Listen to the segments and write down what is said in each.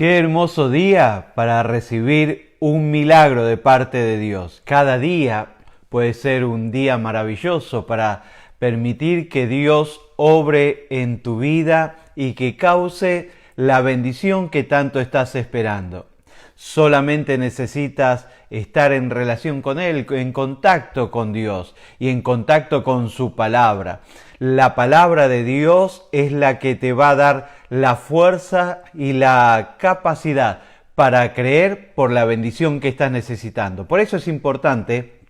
Qué hermoso día para recibir un milagro de parte de Dios. Cada día puede ser un día maravilloso para permitir que Dios obre en tu vida y que cause la bendición que tanto estás esperando. Solamente necesitas estar en relación con Él, en contacto con Dios y en contacto con su palabra. La palabra de Dios es la que te va a dar la fuerza y la capacidad para creer por la bendición que estás necesitando. Por eso es importante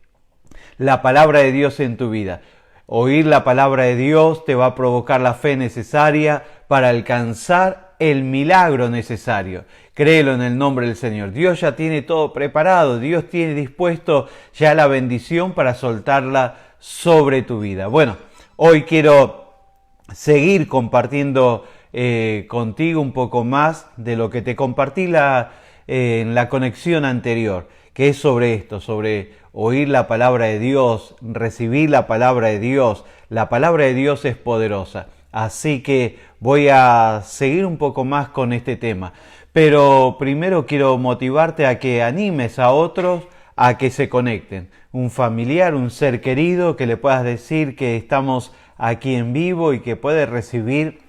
la palabra de Dios en tu vida. Oír la palabra de Dios te va a provocar la fe necesaria para alcanzar el milagro necesario. Créelo en el nombre del Señor. Dios ya tiene todo preparado. Dios tiene dispuesto ya la bendición para soltarla sobre tu vida. Bueno, hoy quiero seguir compartiendo contigo un poco más de lo que te compartí en la conexión anterior, que es sobre esto, sobre oír la palabra de Dios, recibir la palabra de Dios. La palabra de Dios es poderosa. Así que voy a seguir un poco más con este tema. Pero primero quiero motivarte a que animes a otros a que se conecten. Un familiar, un ser querido, que le puedas decir que estamos aquí en vivo y que puede recibir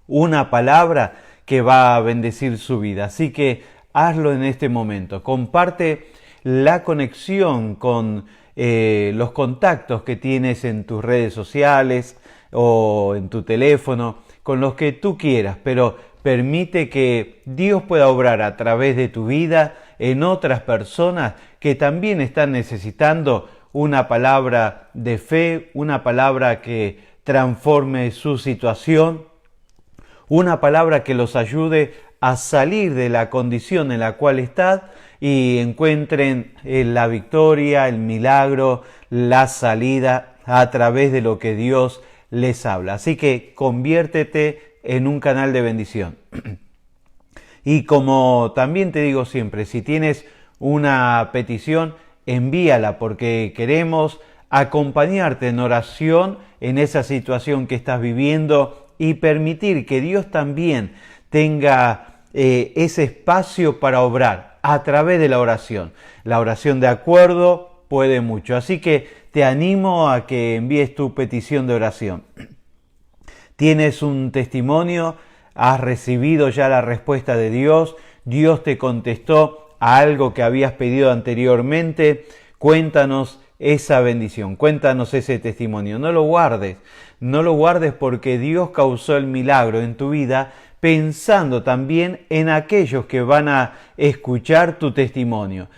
una palabra que va a bendecir su vida. Así que hazlo en este momento. Comparte la conexión con los contactos que tienes en tus redes sociales o en tu teléfono, con los que tú quieras, pero permite que Dios pueda obrar a través de tu vida en otras personas que también están necesitando una palabra de fe, una palabra que transforme su situación, una palabra que los ayude a salir de la condición en la cual están y encuentren la victoria, el milagro, la salida a través de lo que Dios les habla. Así que conviértete en un canal de bendición. Y como también te digo siempre, si tienes una petición, envíala, porque queremos acompañarte en oración en esa situación que estás viviendo y permitir que Dios también tenga ese espacio para obrar a través de la oración. La oración de acuerdo puede mucho, así que te animo a que envíes tu petición de oración. ¿Tienes un testimonio? ¿Has recibido ya la respuesta de Dios? ¿Dios te contestó a algo que habías pedido anteriormente? Cuéntanos esa bendición, cuéntanos ese testimonio. No lo guardes porque Dios causó el milagro en tu vida, pensando también en aquellos que van a escuchar tu testimonio,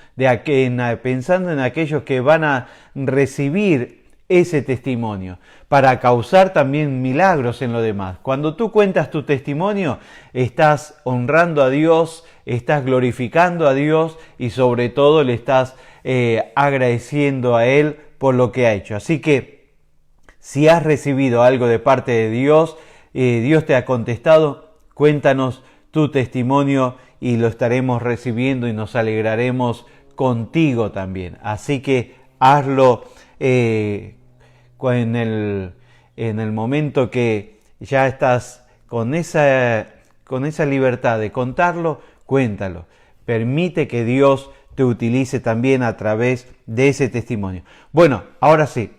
pensando en aquellos que van a recibir ese testimonio, para causar también milagros en lo demás. Cuando tú cuentas tu testimonio, estás honrando a Dios, estás glorificando a Dios y sobre todo le estás agradeciendo a Él por lo que ha hecho. Así que si has recibido algo de parte de Dios, Dios te ha contestado, cuéntanos tu testimonio y lo estaremos recibiendo y nos alegraremos contigo también. Así que hazlo en el momento que ya estás con esa libertad de contarlo, cuéntalo. Permite que Dios te utilice también a través de ese testimonio. Bueno, ahora sí,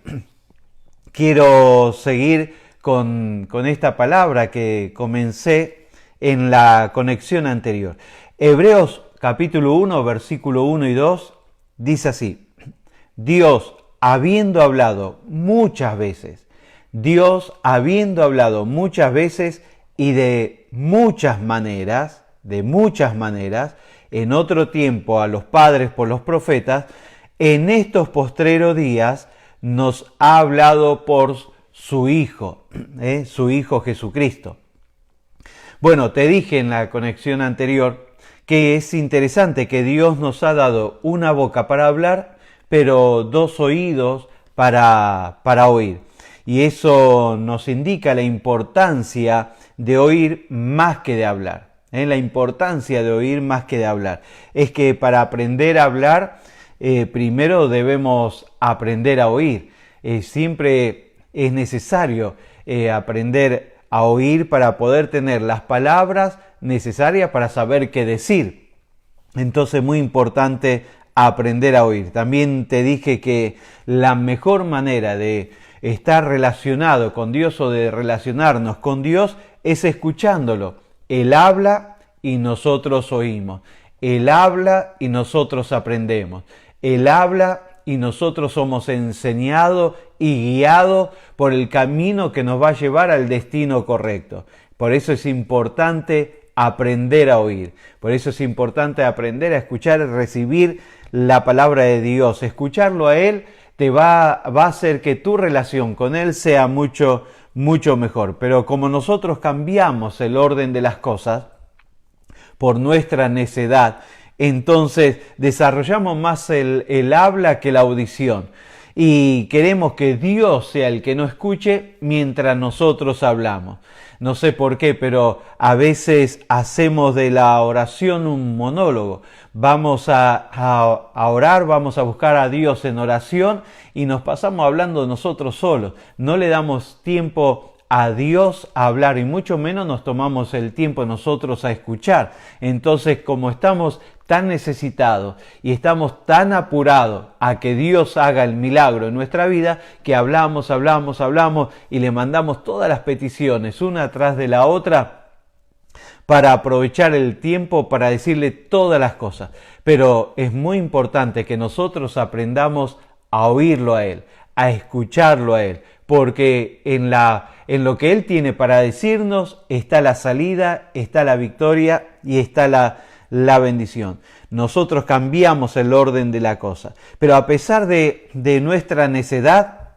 quiero seguir con esta palabra que comencé en la conexión anterior. Hebreos capítulo 1, versículo 1 y 2, dice así: Dios habiendo hablado muchas veces y de muchas maneras, en otro tiempo a los padres por los profetas, en estos postreros días nos ha hablado por su Hijo Jesucristo. Bueno, te dije en la conexión anterior que es interesante que Dios nos ha dado una boca para hablar, pero dos oídos para oír. Y eso nos indica la importancia de oír más que de hablar. La importancia de oír más que de hablar. Es que para aprender a hablar, primero debemos aprender a oír. Siempre es necesario aprender a oír para poder tener las palabras necesarias para saber qué decir. Entonces, muy importante aprender a oír. También te dije que la mejor manera de estar relacionado con Dios o de relacionarnos con Dios es escuchándolo. Él habla y nosotros oímos. Él habla y nosotros aprendemos. Él habla y nosotros somos enseñados y guiados por el camino que nos va a llevar al destino correcto. Por eso es importante aprender a oír. Por eso es importante aprender a escuchar y recibir la palabra de Dios. Escucharlo a Él te va a hacer que tu relación con Él sea mucho mejor. Pero como nosotros cambiamos el orden de las cosas por nuestra necedad, entonces desarrollamos más el habla que la audición. Y queremos que Dios sea el que nos escuche mientras nosotros hablamos. No sé por qué, pero a veces hacemos de la oración un monólogo. Vamos a orar, vamos a buscar a Dios en oración y nos pasamos hablando nosotros solos. No le damos tiempo a Dios a hablar y mucho menos nos tomamos el tiempo nosotros a escuchar. Entonces, como estamos tan necesitados y estamos tan apurados a que Dios haga el milagro en nuestra vida, que hablamos y le mandamos todas las peticiones una tras de la otra para aprovechar el tiempo para decirle todas las cosas. Pero es muy importante que nosotros aprendamos a oírlo a Él, a escucharlo a Él, porque en lo que Él tiene para decirnos está la salida, está la victoria y está la bendición. Nosotros cambiamos el orden de la cosa. Pero a pesar de nuestra necedad,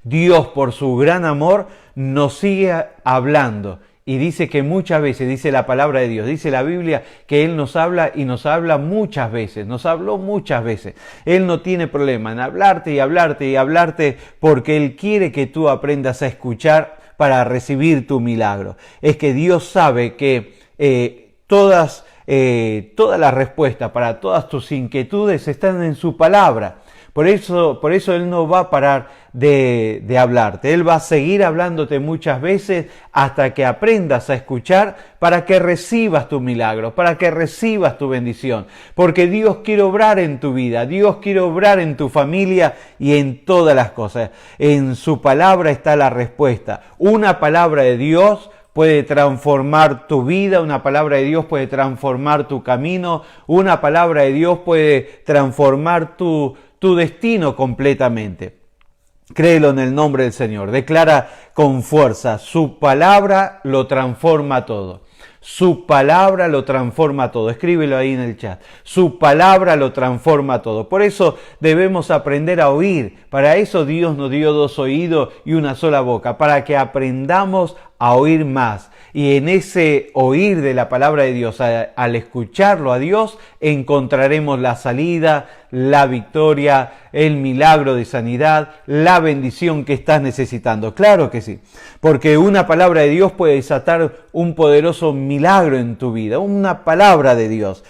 Dios por su gran amor nos sigue hablando. Y dice que muchas veces, dice la palabra de Dios, dice la Biblia que Él nos habla y nos habla muchas veces, nos habló muchas veces. Él no tiene problema en hablarte y hablarte y hablarte porque Él quiere que tú aprendas a escuchar para recibir tu milagro. Es que Dios sabe que todas las respuestas para todas tus inquietudes están en su palabra. Por eso Él no va a parar de hablarte. Él va a seguir hablándote muchas veces hasta que aprendas a escuchar para que recibas tu milagro, para que recibas tu bendición. Porque Dios quiere obrar en tu vida, Dios quiere obrar en tu familia y en todas las cosas. En su palabra está la respuesta. Una palabra de Dios puede transformar tu vida, una palabra de Dios puede transformar tu camino, una palabra de Dios puede transformar tu destino completamente. Créelo en el nombre del Señor. Declara con fuerza, su palabra lo transforma todo. Su palabra lo transforma todo. Escríbelo ahí en el chat. Su palabra lo transforma todo. Por eso debemos aprender a oír. Para eso Dios nos dio 2 oídos y una sola boca. Para que aprendamos a oír más. Y en ese oír de la palabra de Dios, al escucharlo a Dios, encontraremos la salida, la victoria, el milagro de sanidad, la bendición que estás necesitando. Claro que sí, porque una palabra de Dios puede desatar un poderoso milagro en tu vida. Una palabra de Dios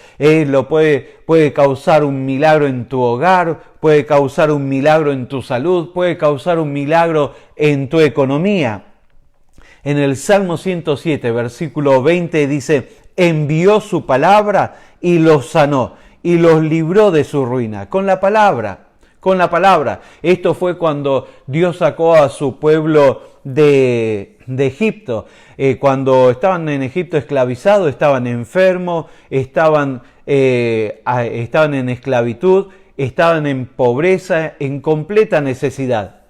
puede causar un milagro en tu hogar, puede causar un milagro en tu salud, puede causar un milagro en tu economía. En el Salmo 107, versículo 20 dice, envió su palabra y los sanó y los libró de su ruina. Con la palabra. Esto fue cuando Dios sacó a su pueblo de Egipto. Cuando estaban en Egipto esclavizados, estaban enfermos, estaban en esclavitud, estaban en pobreza, en completa necesidad.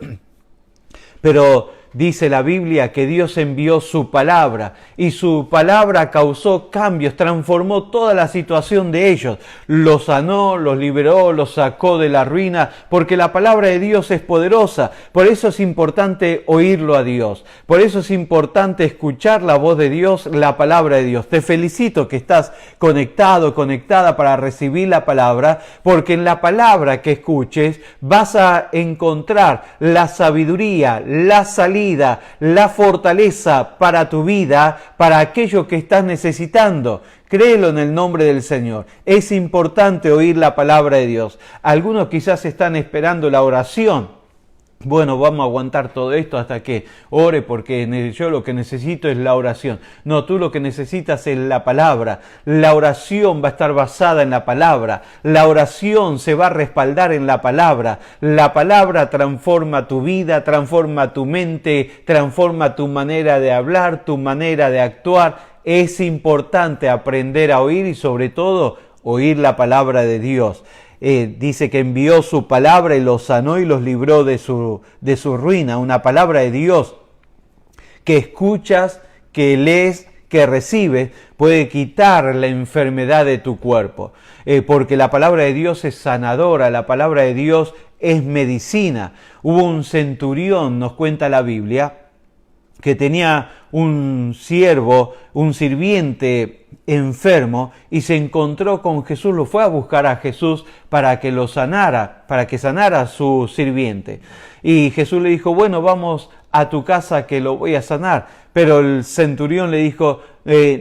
Pero dice la Biblia que Dios envió su palabra y su palabra causó cambios, transformó toda la situación de ellos. Los sanó, los liberó, los sacó de la ruina, porque la palabra de Dios es poderosa. Por eso es importante oírlo a Dios. Por eso es importante escuchar la voz de Dios, la palabra de Dios. Te felicito que estás conectado, conectada para recibir la palabra, porque en la palabra que escuches vas a encontrar la sabiduría, la salida, la fortaleza para tu vida, para aquello que estás necesitando. Créelo en el nombre del Señor. Es importante oír la palabra de Dios. Algunos quizás están esperando la oración bueno, vamos a aguantar todo esto hasta que ore porque yo lo que necesito es la oración. No, tú lo que necesitas es la palabra. La oración va a estar basada en la palabra. La oración se va a respaldar en la palabra. La palabra transforma tu vida, transforma tu mente, transforma tu manera de hablar, tu manera de actuar. Es importante aprender a oír y sobre todo oír la palabra de Dios. Dice que envió su palabra y los sanó y los libró de su ruina. Una palabra de Dios que escuchas, que lees, que recibes, puede quitar la enfermedad de tu cuerpo. Porque la palabra de Dios es sanadora, la palabra de Dios es medicina. Hubo un centurión, nos cuenta la Biblia, que tenía un siervo, un sirviente enfermo y se encontró con Jesús, lo fue a buscar a Jesús para que lo sanara, para que sanara a su sirviente. Y Jesús le dijo, bueno, vamos a tu casa que lo voy a sanar. Pero el centurión le dijo,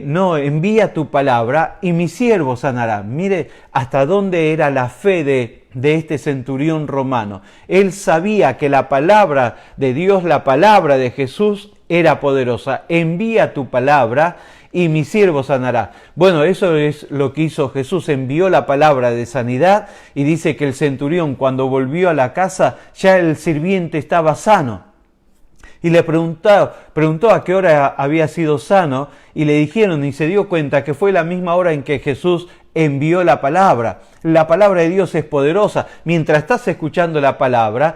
no, envía tu palabra y mi siervo sanará. Mire hasta dónde era la fe de este centurión romano. Él sabía que la palabra de Dios, la palabra de Jesús era poderosa. Envía tu palabra y mi siervo sanará. Bueno, eso es lo que hizo Jesús, envió la palabra de sanidad y dice que el centurión cuando volvió a la casa ya el sirviente estaba sano. Y le preguntó a qué hora había sido sano y le dijeron y se dio cuenta que fue la misma hora en que Jesús envió la palabra. La palabra de Dios es poderosa. Mientras estás escuchando la palabra,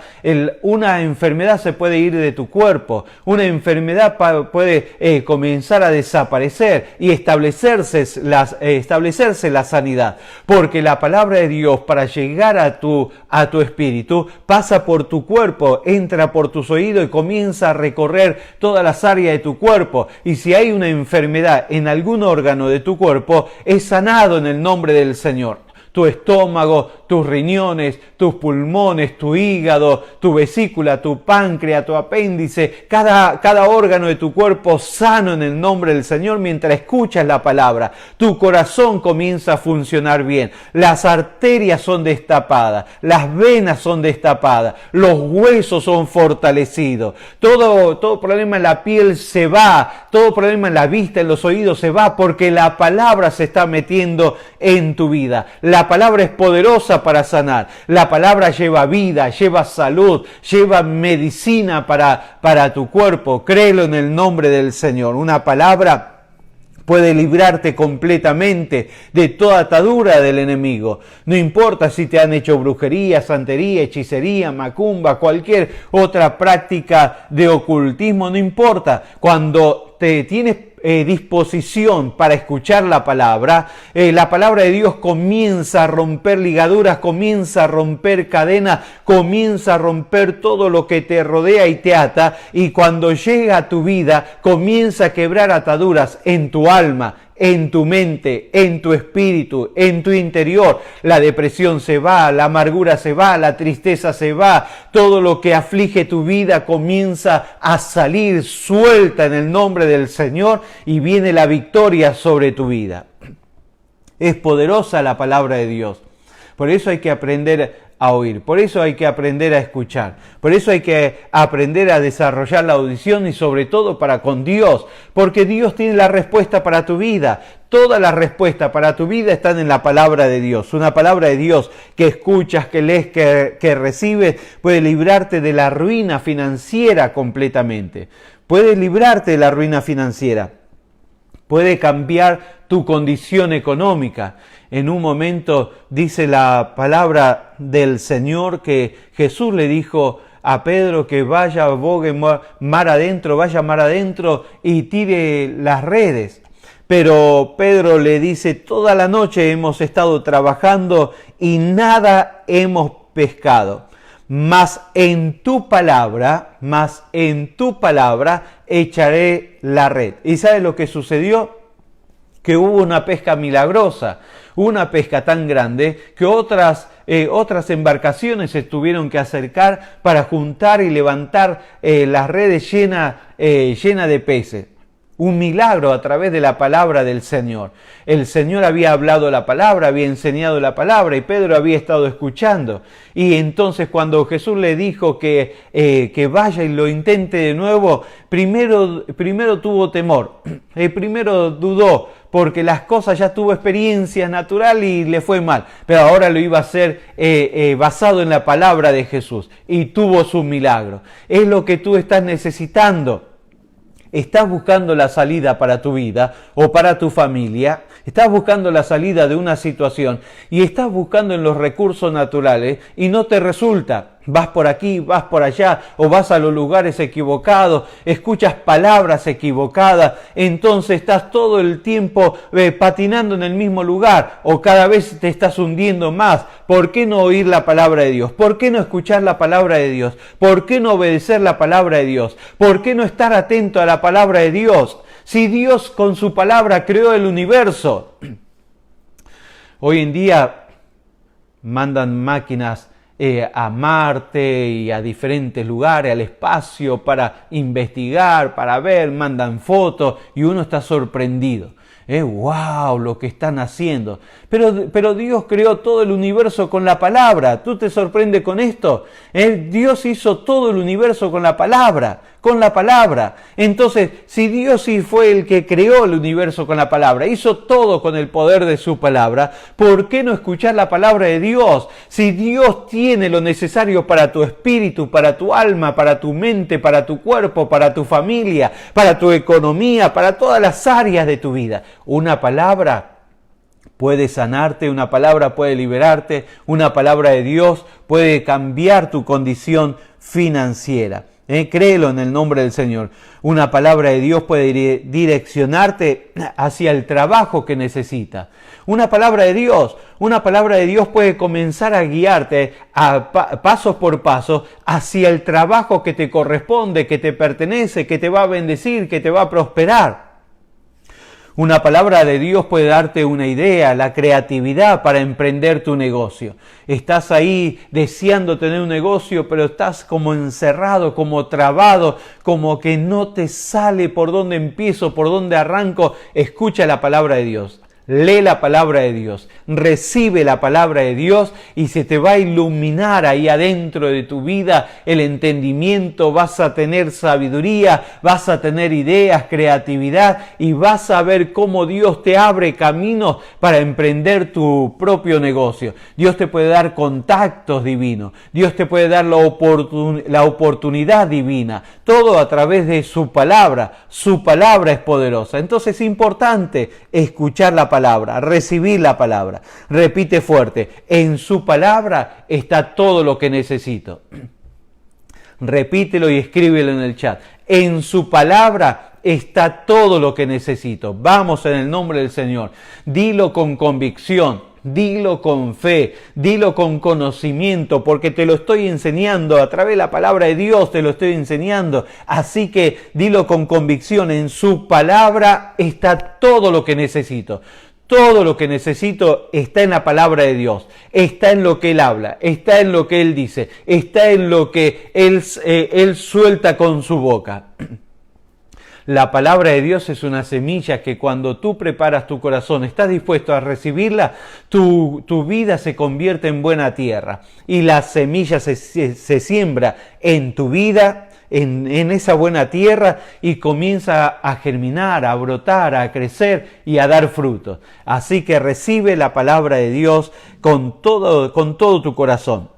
una enfermedad se puede ir de tu cuerpo. Una enfermedad puede comenzar a desaparecer y establecerse la sanidad. Porque la palabra de Dios, para llegar a tu espíritu, pasa por tu cuerpo, entra por tus oídos y comienza a recorrer todas las áreas de tu cuerpo. Y si hay una enfermedad en algún órgano de tu cuerpo, es sanado en el nombre del Señor. Tu estómago, tus riñones, tus pulmones, tu hígado, tu vesícula, tu páncreas, tu apéndice, cada órgano de tu cuerpo sano en el nombre del Señor mientras escuchas la palabra. Tu corazón comienza a funcionar bien, las arterias son destapadas, las venas son destapadas, los huesos son fortalecidos, todo problema en la piel se va, todo problema en la vista, en los oídos se va, porque la palabra se está metiendo en tu vida. La palabra es poderosa para sanar. La palabra lleva vida, lleva salud, lleva medicina para tu cuerpo. Créelo en el nombre del Señor. Una palabra puede librarte completamente de toda atadura del enemigo. No importa si te han hecho brujería, santería, hechicería, macumba, cualquier otra práctica de ocultismo, no importa. Cuando te tienes disposición para escuchar la palabra de Dios comienza a romper ligaduras, comienza a romper cadenas, comienza a romper todo lo que te rodea y te ata, y cuando llega a tu vida comienza a quebrar ataduras en tu alma, en tu mente, en tu espíritu, en tu interior. La depresión se va, la amargura se va, la tristeza se va, todo lo que aflige tu vida comienza a salir suelta en el nombre del Señor y viene la victoria sobre tu vida. Es poderosa la palabra de Dios. Por eso hay que aprender a oír, por eso hay que aprender a escuchar, por eso hay que aprender a desarrollar la audición y sobre todo para con Dios, porque Dios tiene la respuesta para tu vida. Toda la respuesta para tu vida están en la palabra de Dios. Una palabra de Dios que escuchas, que lees, que recibes, puede librarte de la ruina financiera completamente. Puede librarte de la ruina financiera. Puede cambiar tu condición económica. En un momento dice la palabra del Señor que Jesús le dijo a Pedro que vaya, bogue mar adentro y tire las redes. Pero Pedro le dice, toda la noche hemos estado trabajando y nada hemos pescado. Mas en tu palabra echaré la red. ¿Y sabes lo que sucedió? Que hubo una pesca milagrosa, una pesca tan grande que otras embarcaciones se tuvieron que acercar para juntar y levantar las redes llenas de peces. un milagro a través de la palabra del Señor. El Señor había hablado la palabra, había enseñado la palabra y Pedro había estado escuchando. Y entonces cuando Jesús le dijo que vaya y lo intente de nuevo, primero tuvo temor, primero dudó, porque las cosas ya tuvo experiencia natural y le fue mal, pero ahora lo iba a hacer basado en la palabra de Jesús y tuvo su milagro. Es lo que tú estás necesitando. ¿Estás buscando la salida para tu vida o para tu familia? ¿Estás buscando la salida de una situación y estás buscando en los recursos naturales y no te resulta? Vas por aquí, vas por allá o vas a los lugares equivocados, escuchas palabras equivocadas, entonces estás todo el tiempo patinando en el mismo lugar o cada vez te estás hundiendo más. ¿Por qué no oír la palabra de Dios? ¿Por qué no escuchar la palabra de Dios? ¿Por qué no obedecer la palabra de Dios? ¿Por qué no estar atento a la palabra de Dios? Si Dios con su palabra creó el universo. Hoy en día mandan máquinas a Marte y a diferentes lugares, al espacio, para investigar, para ver, mandan fotos y uno está sorprendido. ¡Wow! Lo que están haciendo. Pero Dios creó todo el universo con la palabra. ¿Tú te sorprendes con esto? Dios hizo todo el universo con la palabra. Con la palabra. Entonces, si Dios sí fue el que creó el universo con la palabra, hizo todo con el poder de su palabra, ¿por qué no escuchar la palabra de Dios? Si Dios tiene lo necesario para tu espíritu, para tu alma, para tu mente, para tu cuerpo, para tu familia, para tu economía, para todas las áreas de tu vida. Una palabra puede sanarte, una palabra puede liberarte, una palabra de Dios puede cambiar tu condición financiera. Créelo en el nombre del Señor. Una palabra de Dios puede direccionarte hacia el trabajo que necesitas. Una palabra de Dios puede comenzar a guiarte pasos por paso hacia el trabajo que te corresponde, que te pertenece, que te va a bendecir, que te va a prosperar. Una palabra de Dios puede darte una idea, la creatividad para emprender tu negocio. Estás ahí deseando tener un negocio, pero estás como encerrado, como trabado, como que no te sale por dónde empiezo, por dónde arranco. Escucha la palabra de Dios. Lee la palabra de Dios, recibe la palabra de Dios y se te va a iluminar ahí adentro de tu vida el entendimiento, vas a tener sabiduría, vas a tener ideas, creatividad y vas a ver cómo Dios te abre caminos para emprender tu propio negocio. Dios te puede dar contactos divinos, Dios te puede dar la oportunidad divina, todo a través de su palabra es poderosa. Entonces es importante escuchar la palabra, recibir la palabra. Repite fuerte, en su palabra está todo lo que necesito. Repítelo y escríbelo en el chat. En su palabra está todo lo que necesito. Vamos en el nombre del Señor. Dilo con convicción. Dilo con fe, dilo con conocimiento, porque te lo estoy enseñando, a través de la palabra de Dios te lo estoy enseñando. Así que dilo con convicción, en su palabra está todo lo que necesito. Todo lo que necesito está en la palabra de Dios, está en lo que Él habla, está en lo que Él dice, está en lo que Él suelta con su boca. La palabra de Dios es una semilla que cuando tú preparas tu corazón, estás dispuesto a recibirla, tu vida se convierte en buena tierra. Y la semilla se siembra en tu vida, en esa buena tierra, y comienza a germinar, a brotar, a crecer y a dar frutos. Así que recibe la palabra de Dios con todo tu corazón.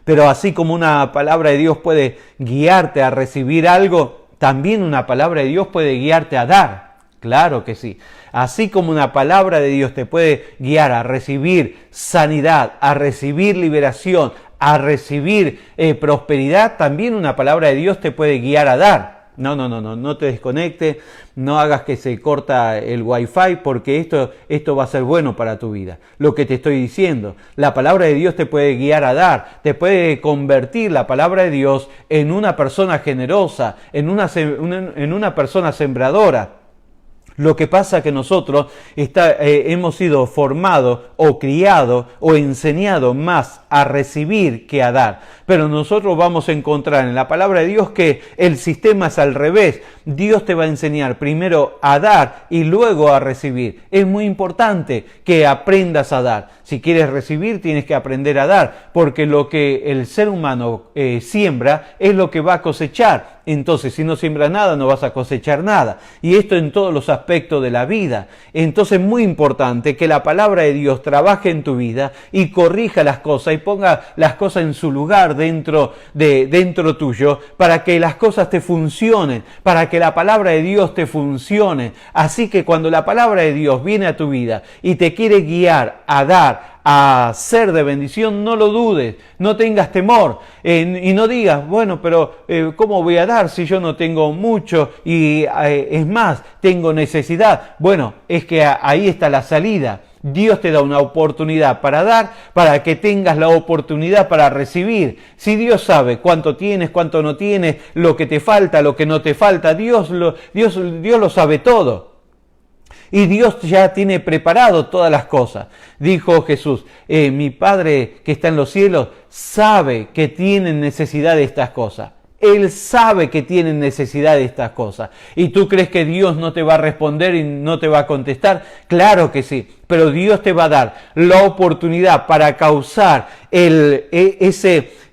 Pero así como una palabra de Dios puede guiarte a recibir algo, también una palabra de Dios puede guiarte a dar. Claro que sí. Así como una palabra de Dios te puede guiar a recibir sanidad, a recibir liberación, a recibir prosperidad, también una palabra de Dios te puede guiar a dar. No te desconectes, no hagas que se corta el wifi, porque esto va a ser bueno para tu vida. Lo que te estoy diciendo, la palabra de Dios te puede guiar a dar, te puede convertir la palabra de Dios en una persona generosa, en una persona sembradora. Lo que pasa es que nosotros hemos sido formados o criados o enseñados más a recibir que a dar. Pero nosotros vamos a encontrar en la palabra de Dios que el sistema es al revés. Dios te va a enseñar primero a dar y luego a recibir. Es muy importante que aprendas a dar. Si quieres recibir, tienes que aprender a dar, porque lo que el ser humano siembra es lo que va a cosechar. Entonces, si no siembras nada, no vas a cosechar nada. Y esto en todos los aspectos de la vida. Entonces, es muy importante que la palabra de Dios trabaje en tu vida y corrija las cosas y ponga las cosas en su lugar dentro tuyo, para que las cosas te funcionen, para que la palabra de Dios te funcione. Así que cuando la palabra de Dios viene a tu vida y te quiere guiar a dar, a ser de bendición, no lo dudes, no tengas temor y no digas, bueno, pero ¿cómo voy a dar si yo no tengo mucho y es más, tengo necesidad? Bueno, es que ahí está la salida. Dios te da una oportunidad para dar, para que tengas la oportunidad para recibir. Si Dios sabe cuánto tienes, cuánto no tienes, lo que te falta, lo que no te falta, Dios lo sabe todo. Y Dios ya tiene preparado todas las cosas. Dijo Jesús, mi Padre que está en los cielos sabe que tienen necesidad de estas cosas. Él sabe que tienen necesidad de estas cosas. ¿Y tú crees que Dios no te va a responder y no te va a contestar? Claro que sí, pero Dios te va a dar la oportunidad para causar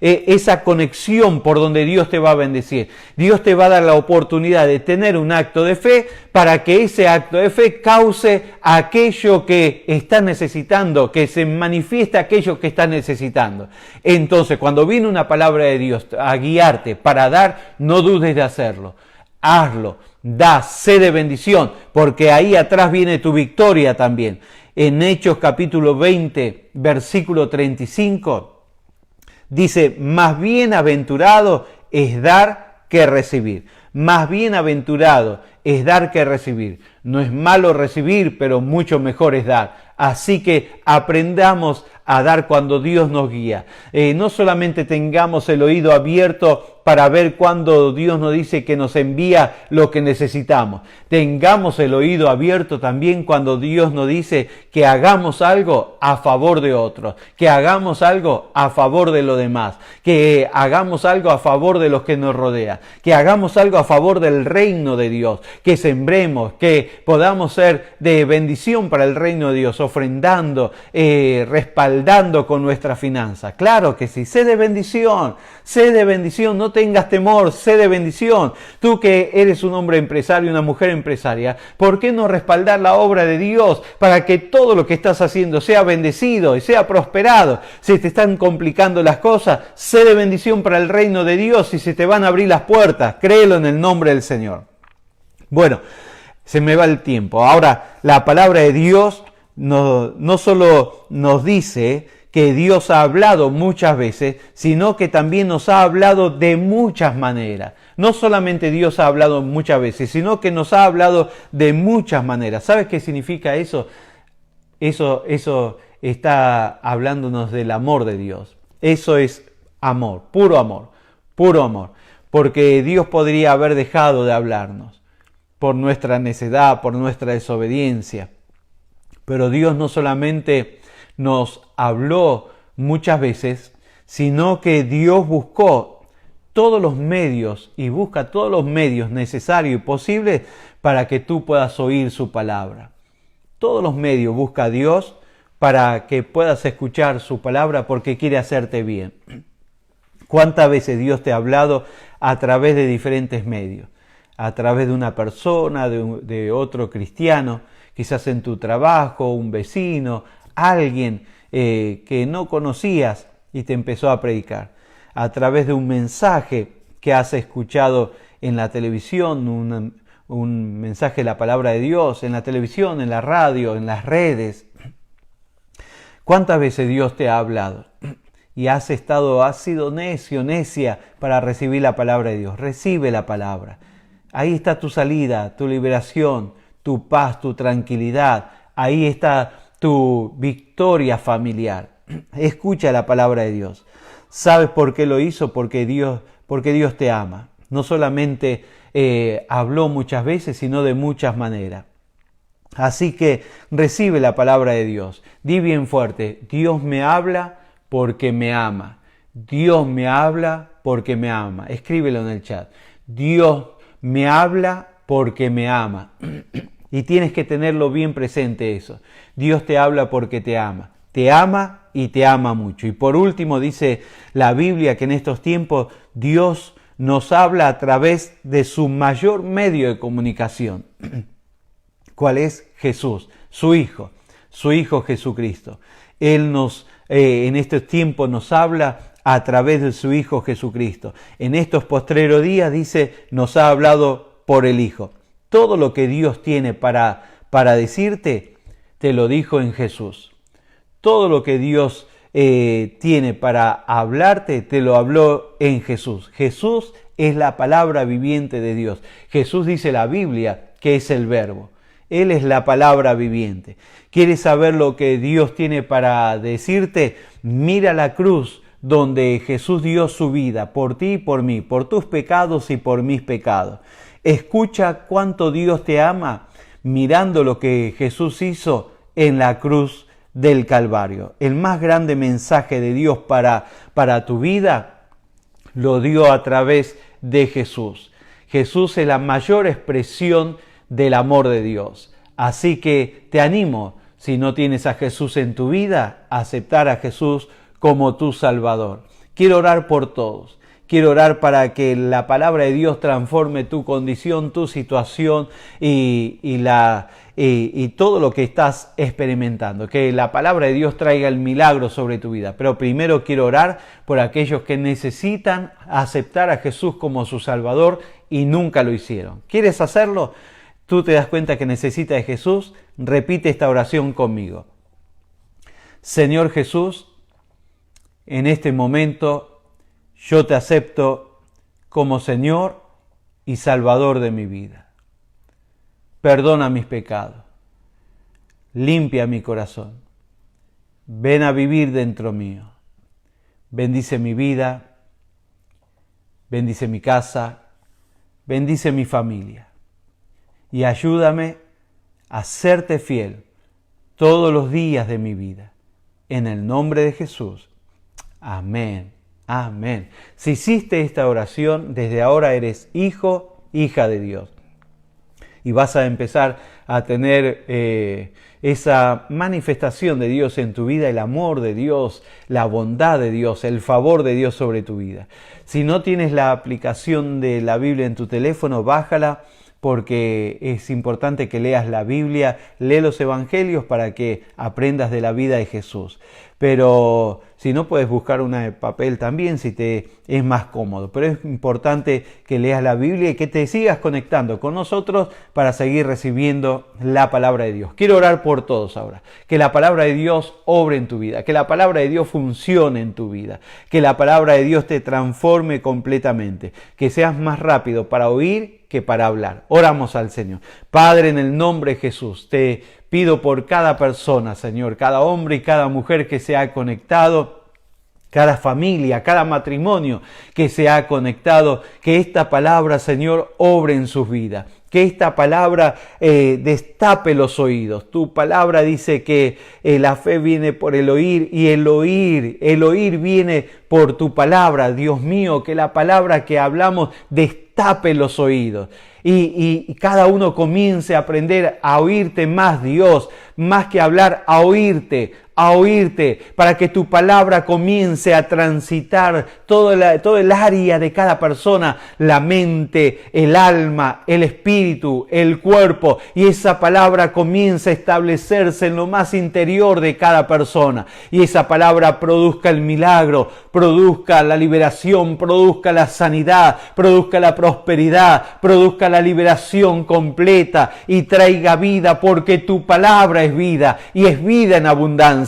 esa conexión por donde Dios te va a bendecir. Dios te va a dar la oportunidad de tener un acto de fe para que ese acto de fe cause aquello que estás necesitando, que se manifieste aquello que estás necesitando. Entonces, cuando viene una palabra de Dios a guiarte para dar, no dudes de hacerlo. Hazlo, da, sé de bendición, porque ahí atrás viene tu victoria también. En Hechos capítulo 20, versículo 35, dice, más bienaventurado es dar que recibir. Más bienaventurado es dar que recibir. No es malo recibir, pero mucho mejor es dar. Así que aprendamos a dar cuando Dios nos guía. No solamente tengamos el oído abierto para ver cuando Dios nos dice que nos envía lo que necesitamos. Tengamos el oído abierto también cuando Dios nos dice que hagamos algo a favor de otros, que hagamos algo a favor de los demás, que hagamos algo a favor de los que nos rodean, que hagamos algo a favor del reino de Dios, que sembremos, que podamos ser de bendición para el reino de Dios, ofrendando, respaldando con nuestra finanza. Claro que sí, sé de bendición, no tengas temor, sé de bendición. Tú que eres un hombre empresario, una mujer empresaria, ¿por qué no respaldar la obra de Dios para que todo lo que estás haciendo sea bendecido y sea prosperado? Si te están complicando las cosas, sé de bendición para el reino de Dios y se te van a abrir las puertas. Créelo en el nombre del Señor. Bueno, se me va el tiempo. Ahora, la palabra de Dios no solo nos dice que Dios ha hablado muchas veces, sino que también nos ha hablado de muchas maneras. No solamente Dios ha hablado muchas veces, sino que nos ha hablado de muchas maneras. ¿Sabes qué significa eso? Eso está hablándonos del amor de Dios. Eso es amor, puro amor, puro amor. Porque Dios podría haber dejado de hablarnos por nuestra necedad, por nuestra desobediencia. Pero Dios no solamente nos habló muchas veces, sino que Dios buscó todos los medios y busca todos los medios necesarios y posibles para que tú puedas oír su palabra. Todos los medios busca Dios para que puedas escuchar su palabra porque quiere hacerte bien. ¿Cuántas veces Dios te ha hablado a través de diferentes medios? A través de una persona, de otro cristiano, quizás en tu trabajo, un vecino, alguien que no conocías y te empezó a predicar. A través de un mensaje que has escuchado en la televisión, un mensaje de la palabra de Dios, en la televisión, en la radio, en las redes. ¿Cuántas veces Dios te ha hablado? Y has sido necio, necia para recibir la palabra de Dios. Recibe la palabra. Ahí está tu salida, tu liberación, tu paz, tu tranquilidad. Ahí está tu victoria familiar. Escucha la palabra de Dios. ¿Sabes por qué lo hizo? Porque Dios te ama. No solamente habló muchas veces, sino de muchas maneras. Así que recibe la palabra de Dios. Di bien fuerte: Dios me habla porque me ama. Dios me habla porque me ama. Escríbelo en el chat. Dios me habla porque me ama. Y tienes que tenerlo bien presente eso. Dios te habla porque te ama. Te ama y te ama mucho. Y por último dice la Biblia que en estos tiempos Dios nos habla a través de su mayor medio de comunicación. ¿Cuál es? Jesús, su Hijo Jesucristo. Él en estos tiempos nos habla a través de su Hijo Jesucristo. En estos postreros días, dice, nos ha hablado por el Hijo. Todo lo que Dios tiene para decirte, te lo dijo en Jesús. Todo lo que Dios tiene para hablarte, te lo habló en Jesús. Jesús es la palabra viviente de Dios. Jesús dice la Biblia que es el Verbo. Él es la palabra viviente. ¿Quieres saber lo que Dios tiene para decirte? Mira la cruz donde Jesús dio su vida por ti y por mí, por tus pecados y por mis pecados. Escucha cuánto Dios te ama mirando lo que Jesús hizo en la cruz del Calvario. El más grande mensaje de Dios para tu vida lo dio a través de Jesús. Jesús es la mayor expresión del amor de Dios. Así que te animo, si no tienes a Jesús en tu vida, a aceptar a Jesús como tu Salvador. Quiero orar por todos. Quiero orar para que la palabra de Dios transforme tu condición, tu situación y todo lo que estás experimentando. Que la palabra de Dios traiga el milagro sobre tu vida. Pero primero quiero orar por aquellos que necesitan aceptar a Jesús como su Salvador y nunca lo hicieron. ¿Quieres hacerlo? Tú te das cuenta que necesitas de Jesús. Repite esta oración conmigo. Señor Jesús, en este momento yo te acepto como Señor y Salvador de mi vida. Perdona mis pecados. Limpia mi corazón. Ven a vivir dentro mío. Bendice mi vida. Bendice mi casa. Bendice mi familia. Y ayúdame a serte fiel todos los días de mi vida. En el nombre de Jesús. Amén. Amén. Si hiciste esta oración, desde ahora eres hijo, hija de Dios. Y vas a empezar a tener esa manifestación de Dios en tu vida, el amor de Dios, la bondad de Dios, el favor de Dios sobre tu vida. Si no tienes la aplicación de la Biblia en tu teléfono, bájala, porque es importante que leas la Biblia, lee los evangelios para que aprendas de la vida de Jesús. Pero si no, puedes buscar una de papel también si te es más cómodo. Pero es importante que leas la Biblia y que te sigas conectando con nosotros para seguir recibiendo la palabra de Dios. Quiero orar por todos ahora. Que la palabra de Dios obre en tu vida, que la palabra de Dios funcione en tu vida, que la palabra de Dios te transforme completamente, que seas más rápido para oír que para hablar. Oramos al Señor. Padre, en el nombre de Jesús, te pido por cada persona, Señor, cada hombre y cada mujer que se ha conectado, cada familia, cada matrimonio que se ha conectado, que esta palabra, Señor, obre en sus vidas. Que esta palabra destape los oídos. Tu palabra dice que la fe viene por el oír y el oír viene por tu palabra. Dios mío, que la palabra que hablamos destape los oídos. Y cada uno comience a aprender a oírte más, Dios, más que hablar, a oírte, para que tu palabra comience a transitar todo el área de cada persona, la mente, el alma, el espíritu, el cuerpo, y esa palabra comience a establecerse en lo más interior de cada persona, y esa palabra produzca el milagro, produzca la liberación, produzca la sanidad, produzca la prosperidad, produzca la liberación completa y traiga vida, porque tu palabra es vida y es vida en abundancia.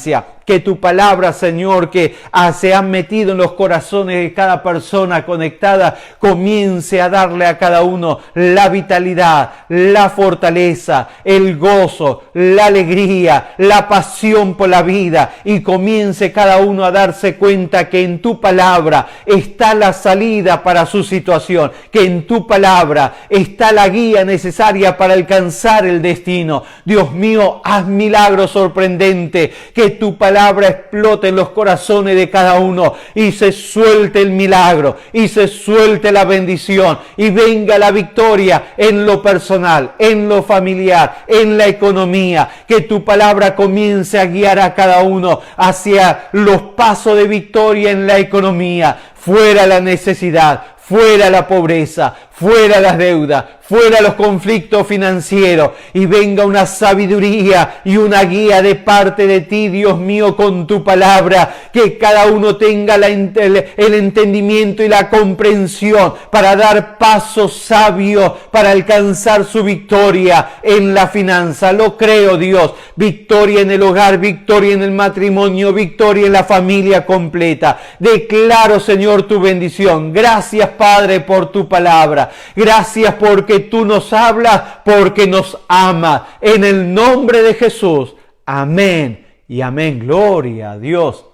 que tu palabra, Señor, que se ha metido en los corazones de cada persona conectada, comience a darle a cada uno la vitalidad, la fortaleza, el gozo, la alegría, la pasión por la vida, y comience cada uno a darse cuenta que en tu palabra está la salida para su situación, que en tu palabra está la guía necesaria para alcanzar el destino. Dios mío, haz milagros sorprendentes, que tu palabra explote en los corazones de cada uno y se suelte el milagro y se suelte la bendición y venga la victoria en lo personal, en lo familiar, en la economía. Que tu palabra comience a guiar a cada uno hacia los pasos de victoria en la economía. Fuera la necesidad, fuera la pobreza, fuera las deudas, fuera los conflictos financieros, y venga una sabiduría y una guía de parte de ti, Dios mío, con tu palabra, que cada uno tenga el entendimiento y la comprensión para dar pasos sabios para alcanzar su victoria en la finanza. Lo creo, Dios, victoria en el hogar, victoria en el matrimonio, victoria en la familia completa. Declaro, Señor, tu bendición. Gracias, Padre, por tu palabra. Gracias porque tú nos hablas, porque nos amas. En el nombre de Jesús. Amén y amén. Gloria a Dios.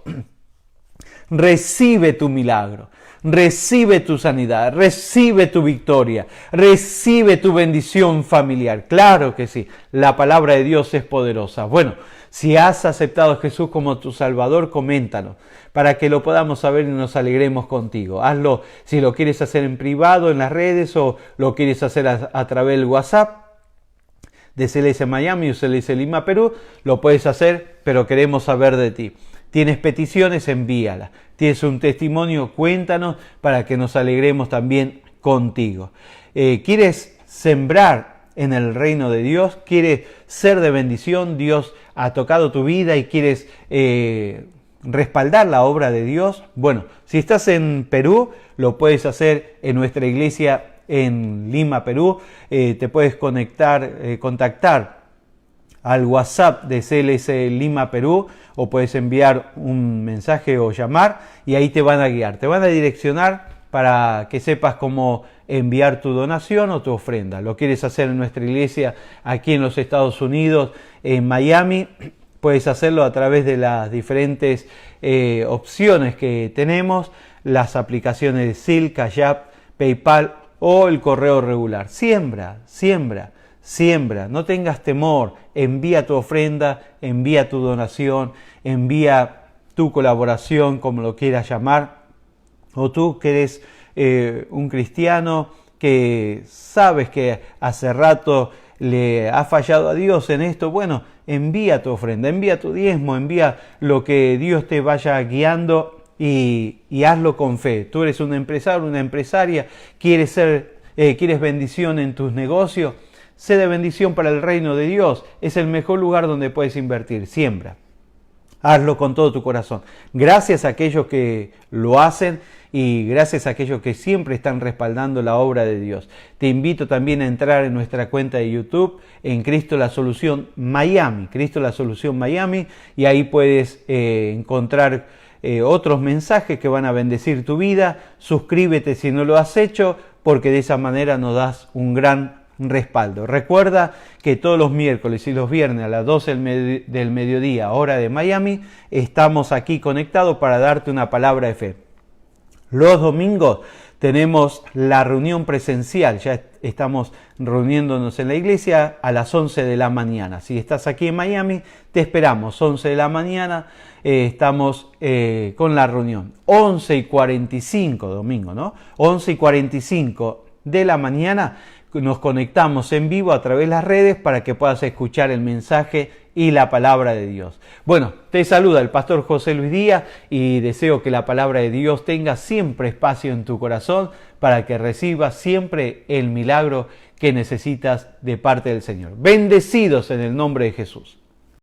Recibe tu milagro. Recibe tu sanidad, recibe tu victoria, recibe tu bendición familiar. Claro que sí, la palabra de Dios es poderosa. Bueno, si has aceptado a Jesús como tu Salvador, coméntalo para que lo podamos saber y nos alegremos contigo. Hazlo si lo quieres hacer en privado, en las redes, o lo quieres hacer a través del WhatsApp de CLS Miami o CLS Lima, Perú. Lo puedes hacer, pero queremos saber de ti. ¿Tienes peticiones? Envíalas. ¿Tienes un testimonio? Cuéntanos para que nos alegremos también contigo. ¿Quieres sembrar en el reino de Dios? ¿Quieres ser de bendición? Dios ha tocado tu vida y quieres respaldar la obra de Dios. Bueno, si estás en Perú, lo puedes hacer en nuestra iglesia en Lima, Perú. Te puedes contactar al WhatsApp de CLS Lima, Perú, o puedes enviar un mensaje o llamar, y ahí te van a guiar, te van a direccionar para que sepas cómo enviar tu donación o tu ofrenda. Lo quieres hacer en nuestra iglesia aquí en los Estados Unidos, en Miami, puedes hacerlo a través de las diferentes opciones que tenemos, las aplicaciones de Zelle, Cash App, PayPal o el correo regular. Siembra, siembra. Siembra, no tengas temor, envía tu ofrenda, envía tu donación, envía tu colaboración, como lo quieras llamar. O tú que eres un cristiano que sabes que hace rato le ha fallado a Dios en esto, bueno, envía tu ofrenda, envía tu diezmo, envía lo que Dios te vaya guiando y hazlo con fe. Tú eres un empresario, una empresaria, quieres bendición en tus negocios. Sé de bendición para el reino de Dios. Es el mejor lugar donde puedes invertir. Siembra. Hazlo con todo tu corazón. Gracias a aquellos que lo hacen y gracias a aquellos que siempre están respaldando la obra de Dios. Te invito también a entrar en nuestra cuenta de YouTube en Cristo la Solución Miami. Cristo la Solución Miami, y ahí puedes encontrar otros mensajes que van a bendecir tu vida. Suscríbete si no lo has hecho, porque de esa manera nos das un gran respaldo. Recuerda que todos los miércoles y los viernes a las 12 del mediodía, hora de Miami, estamos aquí conectados para darte una palabra de fe. Los domingos tenemos la reunión presencial, ya estamos reuniéndonos en la iglesia a las 11 de la mañana. Si estás aquí en Miami, te esperamos, 11 de la mañana, estamos con la reunión. 11:45 domingo, ¿no? 11:45 de la mañana nos conectamos en vivo a través de las redes para que puedas escuchar el mensaje y la palabra de Dios. Bueno, te saluda el pastor José Luis Díaz y deseo que la palabra de Dios tenga siempre espacio en tu corazón para que recibas siempre el milagro que necesitas de parte del Señor. Bendecidos en el nombre de Jesús.